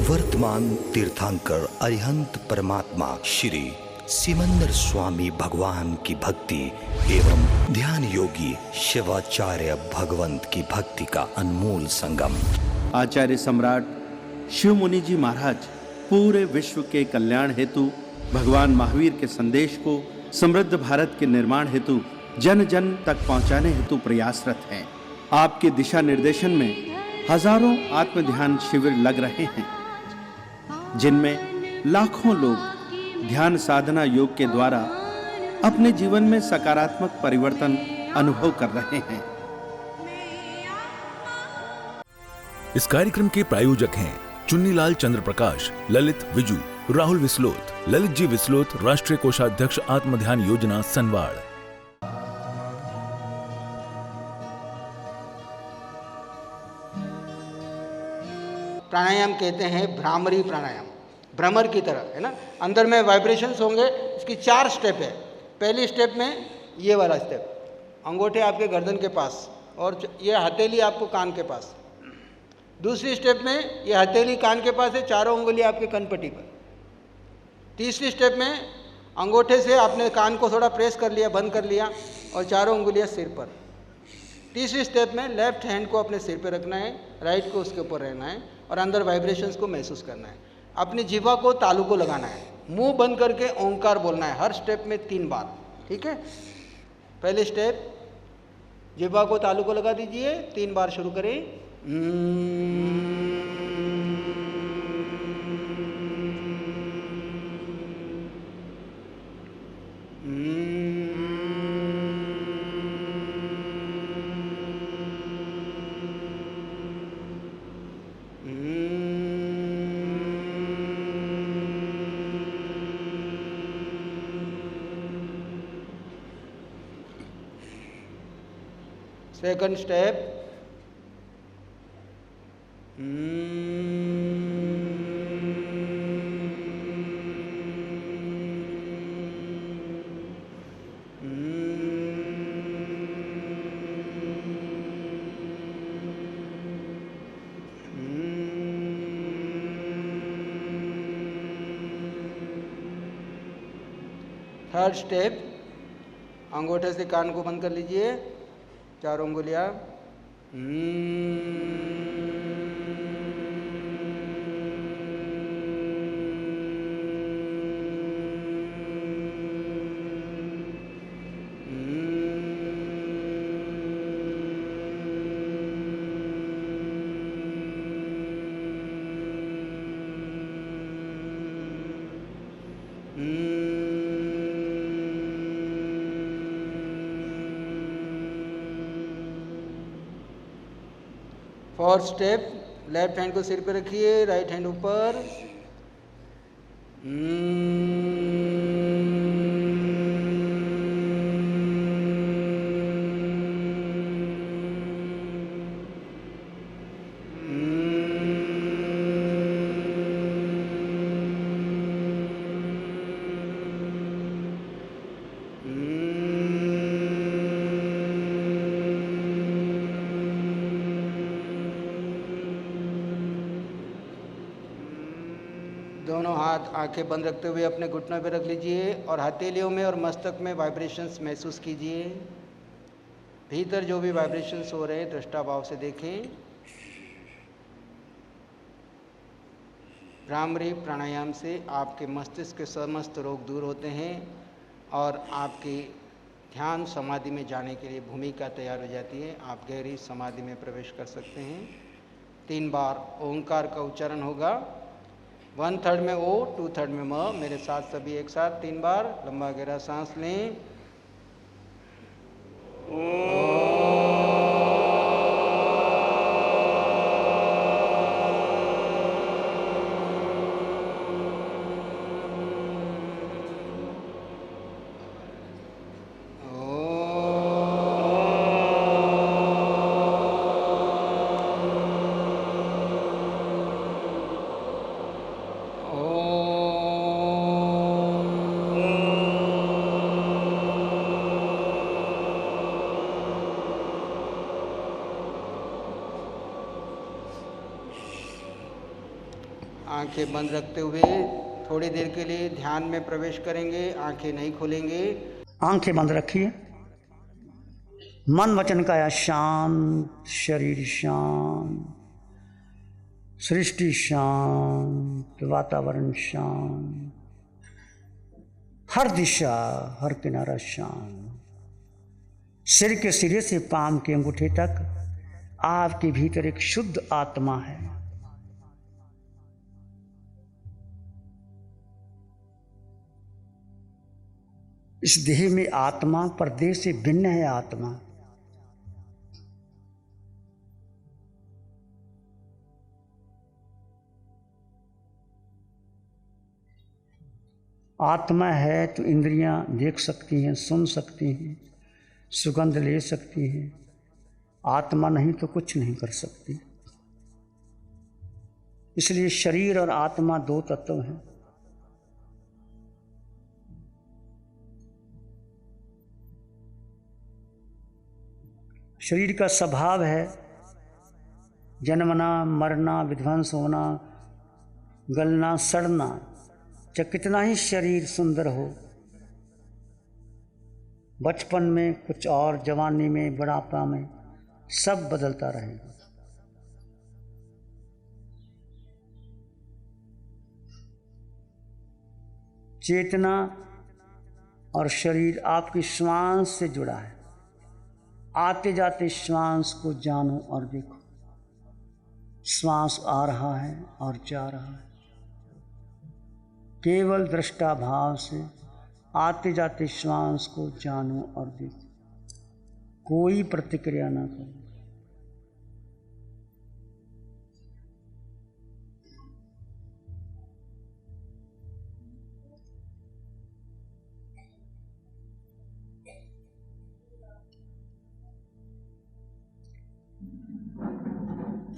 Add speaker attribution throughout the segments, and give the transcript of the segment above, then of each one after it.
Speaker 1: वर्तमान तीर्थंकर अरिहंत परमात्मा श्री सिमंदर स्वामी भगवान की भक्ति एवं ध्यान योगी शिवाचार्य भगवंत की भक्ति का अनमोल संगम।
Speaker 2: आचार्य सम्राट शिव मुनि जी महाराज पूरे विश्व के कल्याण हेतु भगवान महावीर के संदेश को समृद्ध भारत के निर्माण हेतु जन जन तक पहुंचाने हेतु प्रयासरत हैं। आपके दिशा निर्देशन में हजारों आत्म ध्यान शिविर लग रहे हैं, जिनमें लाखों लोग ध्यान साधना योग के द्वारा अपने जीवन में सकारात्मक परिवर्तन अनुभव कर रहे हैं।
Speaker 3: इस कार्यक्रम के प्रायोजक हैं चुन्नीलाल चंद्र प्रकाश, ललित विजू, राहुल विस्लोत, ललित जी विस्लोत, राष्ट्रीय कोषाध्यक्ष आत्मध्यान योजना सनवाड़।
Speaker 4: प्राणायाम कहते हैं भ्रामरी प्राणायाम, भ्रमर की तरह, है ना। अंदर में वाइब्रेशंस होंगे। इसकी 4 स्टेप है। पहली स्टेप में ये वाला स्टेप, अंगूठे आपके गर्दन के पास और ये हथेली आपको कान के पास। दूसरी स्टेप में ये हथेली कान के पास है, चारों उंगली आपके कनपट्टी पर। तीसरी स्टेप में अंगूठे से आपने कान को थोड़ा प्रेस कर लिया, बंद कर लिया और चारों उंगलियां सिर पर। तीसरी स्टेप में लेफ्ट हैंड को अपने सिर पर रखना है, राइट को उसके ऊपर रहना है और अंदर वाइब्रेशंस को महसूस करना है। अपनी जीवा को तालू को लगाना है, मुंह बंद करके ओंकार बोलना है हर स्टेप में 3 बार। ठीक है। पहली स्टेप, जीवा को तालू को लगा दीजिए, 3 बार शुरू करें। सेकंड स्टेप, थर्ड स्टेप, अंगूठे से कान को बंद कर लीजिए, चारों उंगलियां। फोर्थ स्टेप, लेफ्ट हैंड को सिर पे रखिए, राइट हैंड ऊपर। दोनों हाथ आंखें बंद रखते हुए अपने घुटनों पे रख लीजिए और हथेलियों में और मस्तक में वाइब्रेशंस महसूस कीजिए। भीतर जो भी वाइब्रेशंस हो रहे हैं दृष्टा भाव से देखें। भ्रामरी प्राणायाम से आपके मस्तिष्क के समस्त रोग दूर होते हैं और आपकी ध्यान समाधि में जाने के लिए भूमिका तैयार हो जाती है। आप गहरी समाधि में प्रवेश कर सकते हैं। 3 बार ओंकार का उच्चारण होगा। 1/3 में ओ, 2/3 में म। मेरे साथ सभी एक साथ 3 बार लंबा गहरा सांस लें। आंखें बंद रखते हुए थोड़ी देर के लिए ध्यान में प्रवेश करेंगे, आंखें नहीं खोलेंगे।
Speaker 5: आंखें बंद रखिए, मन वचन काया शांत, शरीर शांत, सृष्टि शांत, वातावरण शांत, हर दिशा हर किनारा शांत। सिर के सिरे से पांव के अंगूठे तक आपके भीतर एक शुद्ध आत्मा है। इस देह में आत्मा पर देह से भिन्न है। आत्मा आत्मा है तो इंद्रियां देख सकती हैं, सुन सकती हैं, सुगंध ले सकती हैं। आत्मा नहीं तो कुछ नहीं कर सकती। इसलिए शरीर और आत्मा दो तत्व हैं। शरीर का स्वभाव है जन्मना, मरना, विध्वंस होना, गलना, सड़ना। चाहे कितना ही शरीर सुंदर हो, बचपन में कुछ और, जवानी में, बुढ़ापा में, सब बदलता रहेगा। चेतना और शरीर आपकी श्वास से जुड़ा है। आते जाते श्वास को जानो और देखो। श्वास आ रहा है और जा रहा है। केवल दृष्टा भाव से आते जाते श्वास को जानो और देखो। कोई प्रतिक्रिया ना करो।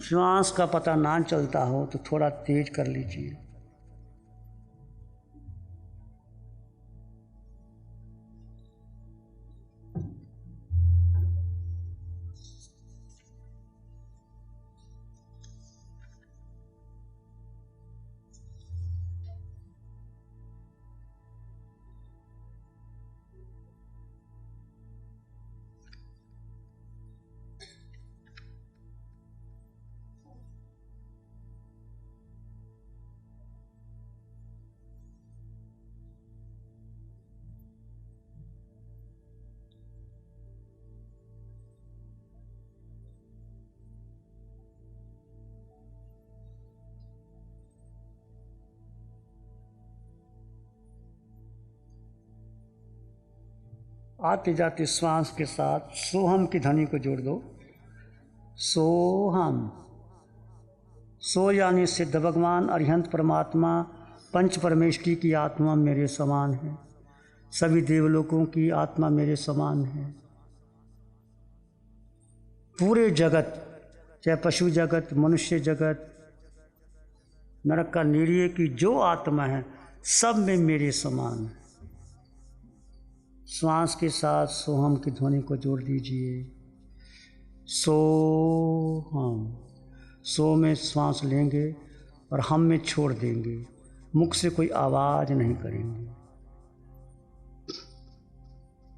Speaker 5: श्वास का पता ना चलता हो तो थोड़ा तेज कर लीजिए। आते जाते श्वास के साथ सोहम की ध्वनि को जोड़ दो। सोहम। सो यानी सिद्ध भगवान अरिहंत परमात्मा पंच परमेष्टि की आत्मा मेरे समान है। सभी देवलोकों की आत्मा मेरे समान है। पूरे जगत, चाहे पशु जगत, मनुष्य जगत, नरक का निरीय की जो आत्मा है, सब में मेरे समान है। श्वास के साथ सोहम की ध्वनि को जोड़ दीजिए। सोहम। सो में श्वास लेंगे और हम में छोड़ देंगे। मुख से कोई आवाज नहीं करेंगे।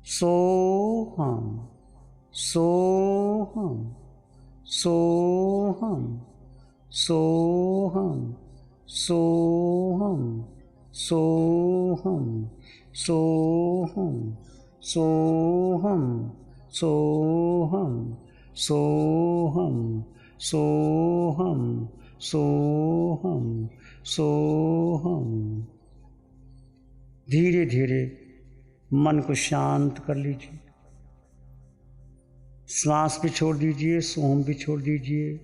Speaker 5: सोहम, सोहम, सोहम, सोहम, सोहम, सोहम, सोहम, सोहम, सोहम, सोहम, सोहम, सोहम, सोहम। धीरे धीरे मन को शांत कर लीजिए। श्वास भी छोड़ दीजिए, सोहम भी छोड़ दीजिए।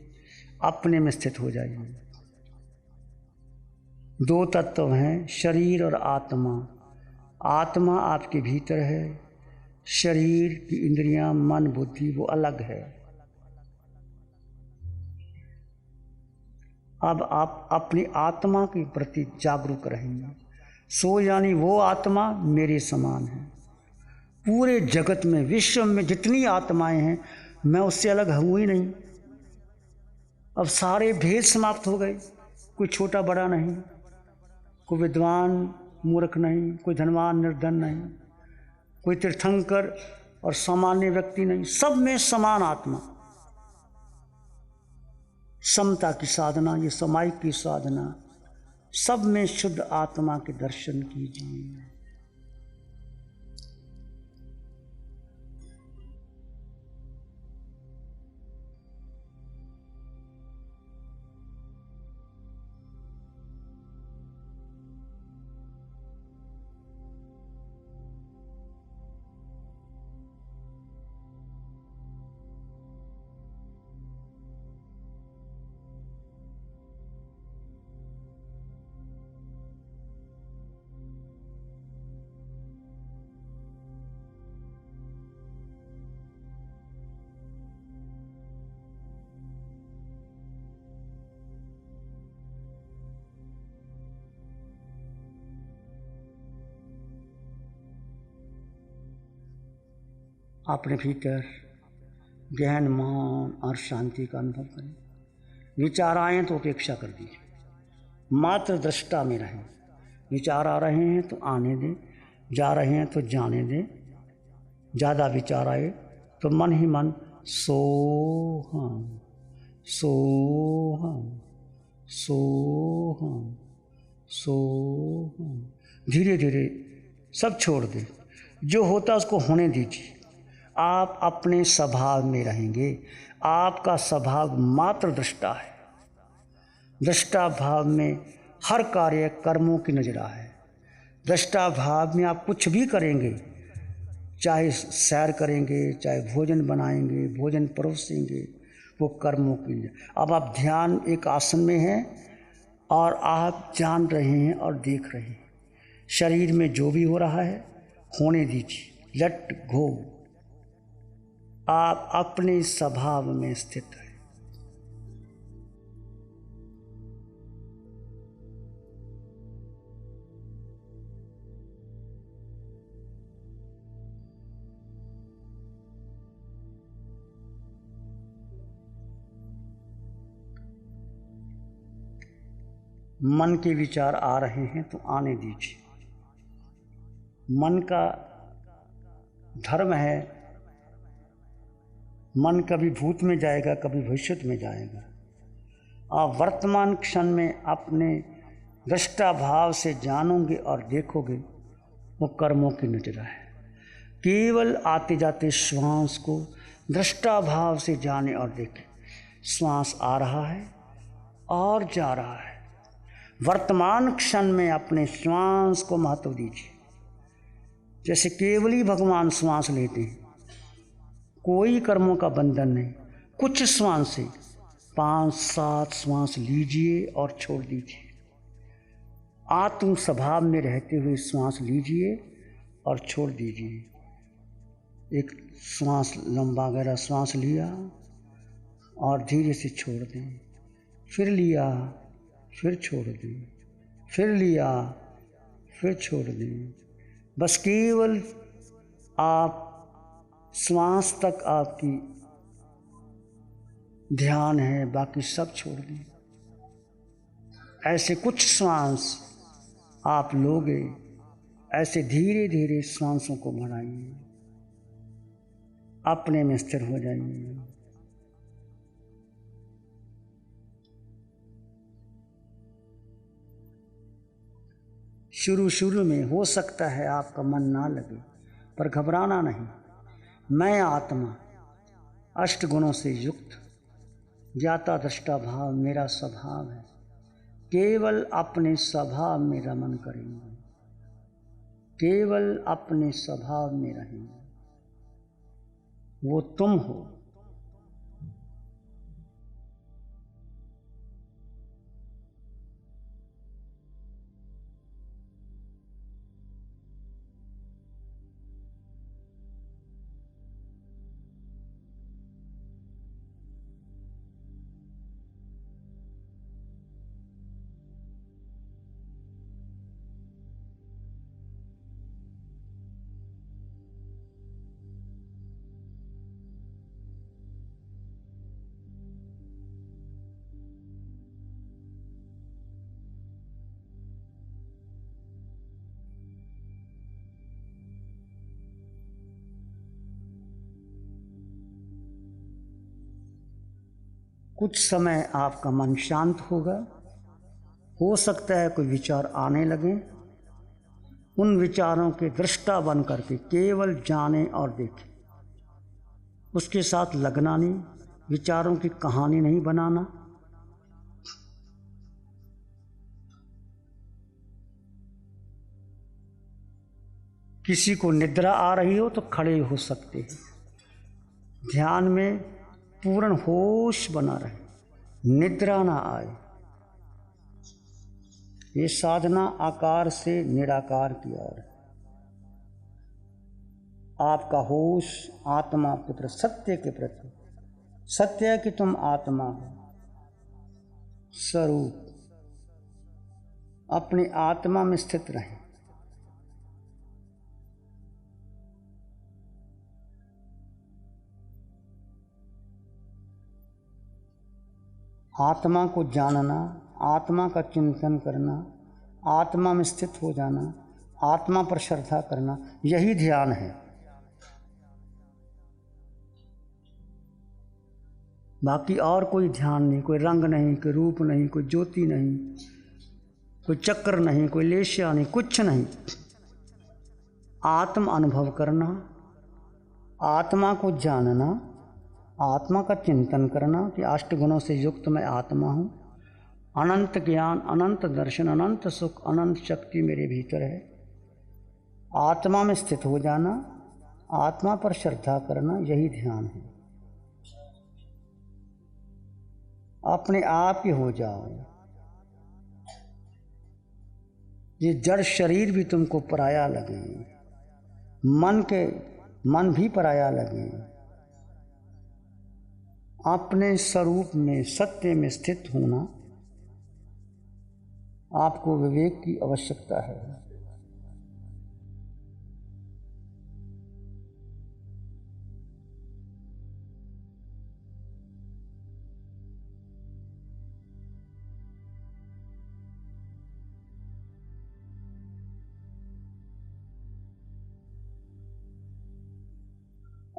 Speaker 5: अपने में स्थित हो जाइए। दो तत्व हैं, शरीर और आत्मा। आत्मा आपके भीतर है, शरीर की इंद्रियां, मन, बुद्धि वो अलग है। अब आप अपनी आत्मा के प्रति जागरूक रहेंगे। सो यानी वो आत्मा मेरे समान है। पूरे जगत में, विश्व में जितनी आत्माएं हैं, मैं उससे अलग हूँ ही नहीं। अब सारे भेद समाप्त हो गए। कोई छोटा बड़ा नहीं, कोई विद्वान मूर्ख नहीं, कोई धनवान निर्धन नहीं, कोई तीर्थंकर और सामान्य व्यक्ति नहीं, सब में समान आत्मा। समता की साधना, ये समाइक की साधना, सब में शुद्ध आत्मा के दर्शन कीजिए। अपने भीतर गहन मौन और शांति का अनुभव करें। विचार आए तो उपेक्षा कर दीजिए, मात्र दृष्टा में रहें। विचार आ रहे हैं तो आने दें, जा रहे हैं तो जाने दें। ज़्यादा विचार आए तो मन ही मन सोहम सोहम सोहम सोहम, धीरे धीरे सब छोड़ दें। जो होता उसको होने दीजिए। आप अपने स्वभाव में रहेंगे। आपका स्वभाव मात्र दृष्टा है। दृष्टा भाव में हर कार्य कर्मों की नजरा है। दृष्टा भाव में आप कुछ भी करेंगे, चाहे सैर करेंगे, चाहे भोजन बनाएंगे, भोजन परोसेंगे, वो कर्मों की नजर। अब आप ध्यान एक आसन में हैं और आप जान रहे हैं और देख रहे हैं। शरीर में जो भी हो रहा है होने दीजिए, लेट गो। आप अपने स्वभाव में स्थित हैं। मन के विचार आ रहे हैं तो आने दीजिए। मन का धर्म है, मन कभी भूत में जाएगा, कभी भविष्य में जाएगा। आप वर्तमान क्षण में अपने दृष्टा भाव से जानोगे और देखोगे, वो कर्मों की नजरा है। केवल आते जाते श्वास को दृष्टा भाव से जाने और देखें। श्वास आ रहा है और जा रहा है। वर्तमान क्षण में अपने श्वास को महत्व दीजिए। जैसे केवल ही भगवान श्वास लेते हैं, कोई कर्मों का बंधन नहीं। कुछ श्वास से 5-7 श्वास लीजिए और छोड़ दीजिए। आत्म स्वभाव में रहते हुए श्वास लीजिए और छोड़ दीजिए। एक श्वास लंबा गहरा श्वास लिया और धीरे से छोड़ दें। फिर लिया, फिर छोड़ दें, फिर लिया, फिर छोड़ दें। बस केवल आप श्वास तक आपकी ध्यान है, बाकी सब छोड़ दें। ऐसे कुछ श्वास आप लोगे, ऐसे धीरे धीरे श्वासों को बढ़ाइए, अपने में स्थिर हो जाइए। शुरू में हो सकता है आपका मन ना लगे, पर घबराना नहीं। मैं आत्मा अष्ट गुणों से युक्त ज्ञाता दृष्टा भाव मेरा स्वभाव है। केवल अपने स्वभाव में रमन करेंगे, केवल अपने स्वभाव में रहेंगे। वो तुम हो। कुछ समय आपका मन शांत होगा। हो सकता है कोई विचार आने लगे, उन विचारों के दृष्टा बन करके केवल जाने और देखें, उसके साथ लगना नहीं, विचारों की कहानी नहीं बनाना। किसी को निद्रा आ रही हो तो खड़े हो सकते हैं। ध्यान में पूर्ण होश बना रहे, निद्रा ना आए। ये साधना आकार से निराकार की ओर है। आपका होश आत्मा के प्रति, सत्य के प्रति, सत्य है कि तुम आत्मा हो, स्वरूप, अपनी आत्मा में स्थित रहें। आत्मा को जानना, आत्मा का चिंतन करना, आत्मा में स्थित हो जाना, आत्मा पर श्रद्धा करना, यही ध्यान है। बाकी और कोई ध्यान नहीं, कोई रंग नहीं, कोई रूप नहीं, कोई ज्योति नहीं, कोई चक्र नहीं, कोई लेश्या नहीं, कुछ नहीं। आत्म अनुभव करना, आत्मा को जानना, आत्मा का चिंतन करना कि अष्ट गुणों से युक्त मैं आत्मा हूँ। अनंत ज्ञान, अनंत दर्शन, अनंत सुख, अनंत शक्ति मेरे भीतर है। आत्मा में स्थित हो जाना, आत्मा पर श्रद्धा करना, यही ध्यान है। अपने आप ही हो जाओ। ये जड़ शरीर भी तुमको पराया लगे, मन भी पराया लगे, अपने स्वरूप में, सत्य में स्थित होना आपको विवेक की आवश्यकता है।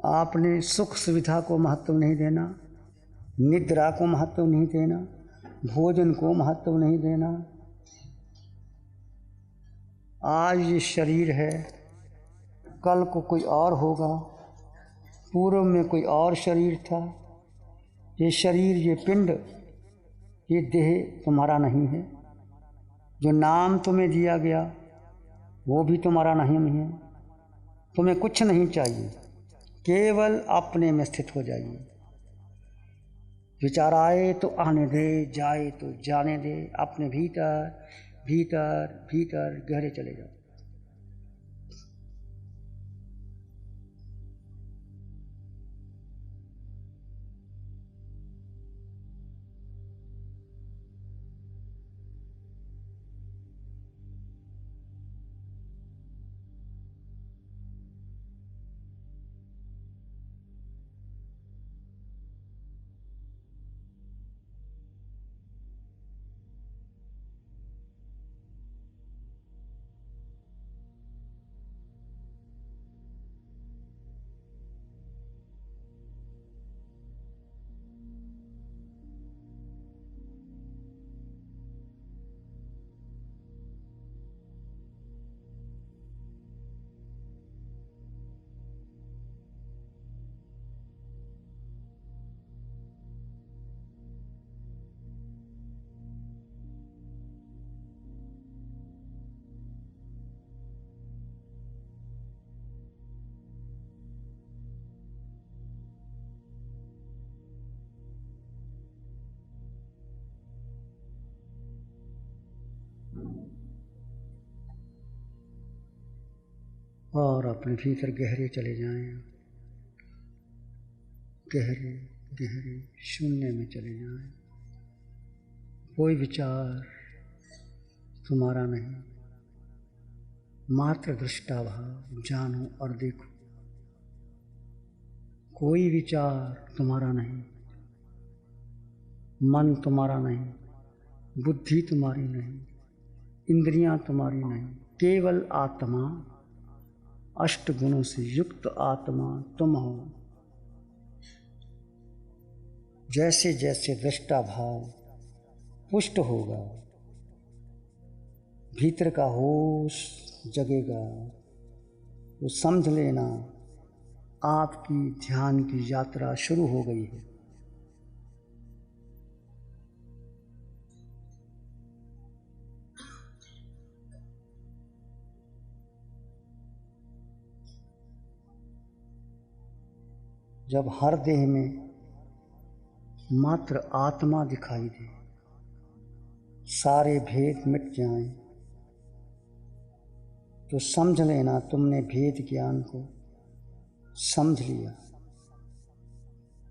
Speaker 5: आपने सुख सुविधा को महत्व नहीं देना, निद्रा को महत्व नहीं देना, भोजन को महत्व नहीं देना। आज ये शरीर है, कल को कोई और होगा, पूर्व में कोई और शरीर था। ये शरीर, ये पिंड, ये देह तुम्हारा नहीं है। जो नाम तुम्हें दिया गया वो भी तुम्हारा नहीं है। तुम्हें कुछ नहीं चाहिए, केवल अपने में स्थित हो जाइए। विचार आए तो आने दे, जाए तो जाने दे, अपने भीतर भीतर भीतर गहरे चले जाओ। और अपने भीतर गहरे चले जाएं, गहरे गहरे शून्य में चले जाएं। कोई विचार तुम्हारा नहीं, मात्र दृष्टाभाव जानो और देखो। कोई विचार तुम्हारा नहीं, मन तुम्हारा नहीं, बुद्धि तुम्हारी नहीं, इंद्रियां तुम्हारी नहीं, केवल आत्मा, अष्ट गुणों से युक्त आत्मा तुम हो। जैसे जैसे दृष्टा भाव पुष्ट होगा, भीतर का होश जगेगा, तो समझ लेना आपकी ध्यान की यात्रा शुरू हो गई है। जब हर देह में मात्र आत्मा दिखाई दे, सारे भेद मिट जाएं, तो समझ लेना तुमने भेद ज्ञान को समझ लिया।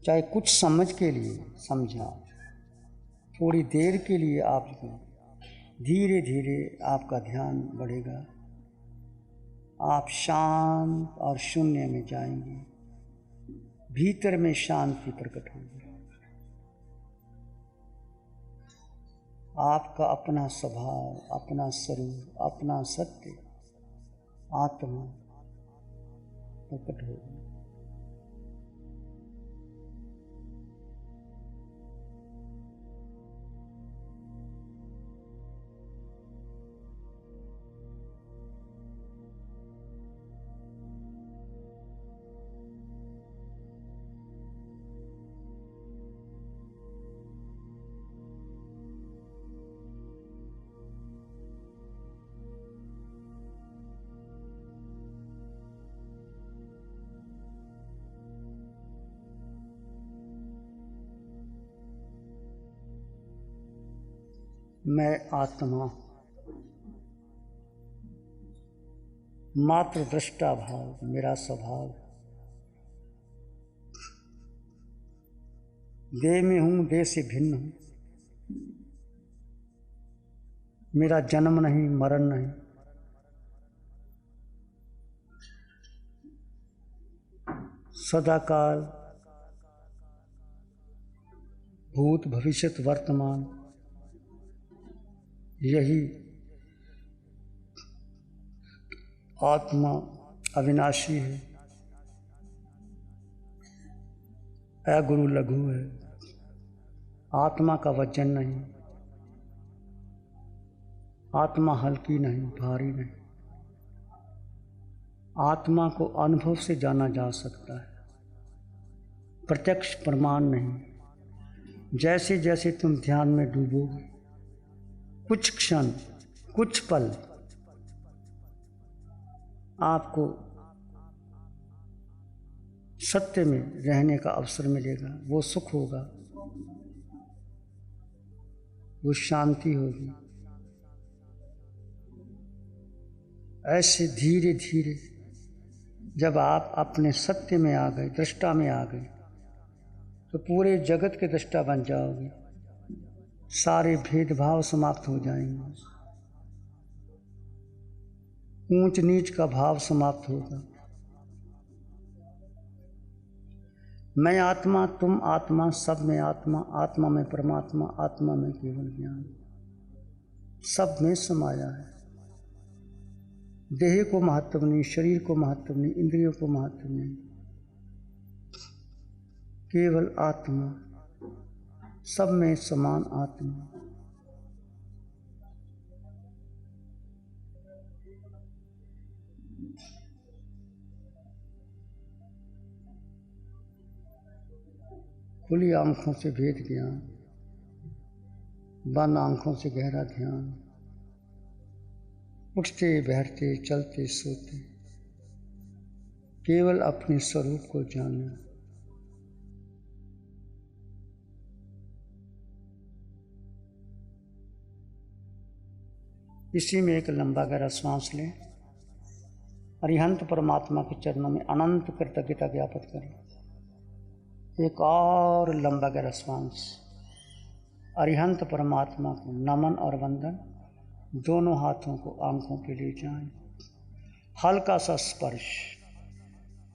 Speaker 5: चाहे कुछ समझ के लिए समझा, थोड़ी देर के लिए आपको, धीरे धीरे आपका ध्यान बढ़ेगा, आप शांत और शून्य में जाएंगे, भीतर में शांति प्रकट होगी। आपका अपना स्वभाव, अपना स्वरूप, अपना सत्य, आत्मा प्रकट होगी। मैं आत्मा, मात्र दृष्टा भाव मेरा स्वभाव, देह में हूँ, देह से भिन्न हूँ, मेरा जन्म नहीं, मरण नहीं, सदाकाल भूत भविष्य वर्तमान यही आत्मा अविनाशी है, अगुरु लघु है। आत्मा का वजन नहीं, आत्मा हल्की नहीं, भारी नहीं। आत्मा को अनुभव से जाना जा सकता है, प्रत्यक्ष प्रमाण नहीं। जैसे जैसे तुम ध्यान में डूबोगे, कुछ क्षण, कुछ पल आपको सत्य में रहने का अवसर मिलेगा। वो सुख होगा, वो शांति होगी। ऐसे धीरे धीरे जब आप अपने सत्य में आ गए, दृष्टा में आ गए, तो पूरे जगत के दृष्टा बन जाओगे। सारे भेदभाव समाप्त हो जाएंगे, ऊंच नीच का भाव समाप्त होगा। मैं आत्मा, तुम आत्मा, सब में आत्मा, आत्मा में परमात्मा, आत्मा में केवल ज्ञान, सब में समाया है। देह को महत्व नहीं, शरीर को महत्व नहीं, इंद्रियों को महत्व नहीं, केवल आत्मा, सब में समान आत्मा। खुली आंखों से भेद ज्ञान, बंद आंखों से गहरा ध्यान, उठते बैठते चलते सोते केवल अपने स्वरूप को जानना। इसी में एक लंबा गहरा श्वास लें, अरिहंत परमात्मा के चरणों में अनंत कृतज्ञता ज्ञापित करें। एक और लंबा गहरा श्वास, अरिहंत परमात्मा को नमन और वंदन, दोनों हाथों को आंखों पे ले जाएं। हल्का सा स्पर्श,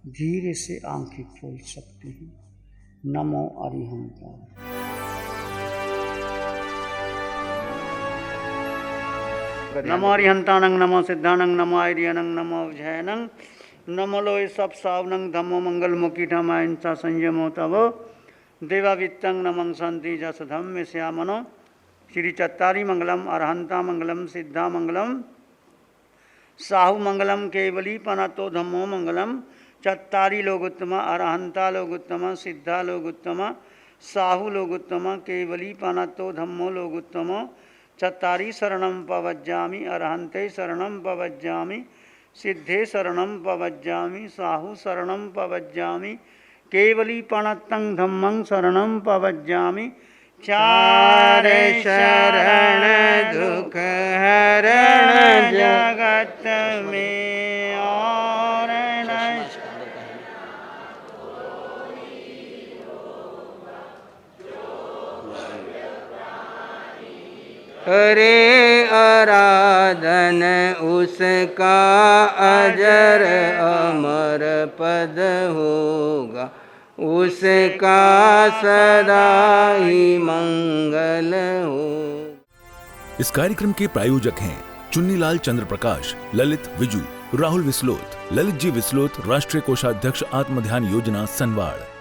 Speaker 5: धीरे से आंखें खोल सकते हैं। नमो अरिहंत। नमो अरिहंतानंग, नमो सिद्धानंग, नमो आर्यनंग, नमो विजयनंग, नमो लोय सब सावनंग, धम्मो मंगल मुखी धमा इंसा संयमो तवो, देवावित्तं नमं सन्ति जसधम्य श्यामनो श्री चत्तारी मंगलम अरहंता मंगलम सिद्धा मंगलम साहु मंगलम केवली पनातो धम्मो मंगलम चत्तारी लोगोत्तम अरहंता लोगोत्तम सिद्धा लोगोत्तम साहु लोगोत्तम केवली पनातो धम्मो लोगोत्तम चत्तारी शरणं पवज्जामि अरहंते शरणं पवज्जामि सिद्धे शरणं पवज्जामि साहु शरणं पवज्जामि केवली पणत्तं धम्मं शरणं पवज्जामि चार शरण दुख हरण जगत में और
Speaker 4: करे आराधन उसका अजर अमर पद होगा, उसका सदा ही मंगल हो।
Speaker 3: इस कार्यक्रम के प्रायोजक हैं चुन्नीलाल चंद्र प्रकाश, ललित विजू, राहुल विस्लोत, ललित जी विस्लोत, राष्ट्रीय कोषाध्यक्ष आत्मध्यान योजना सनवाड़।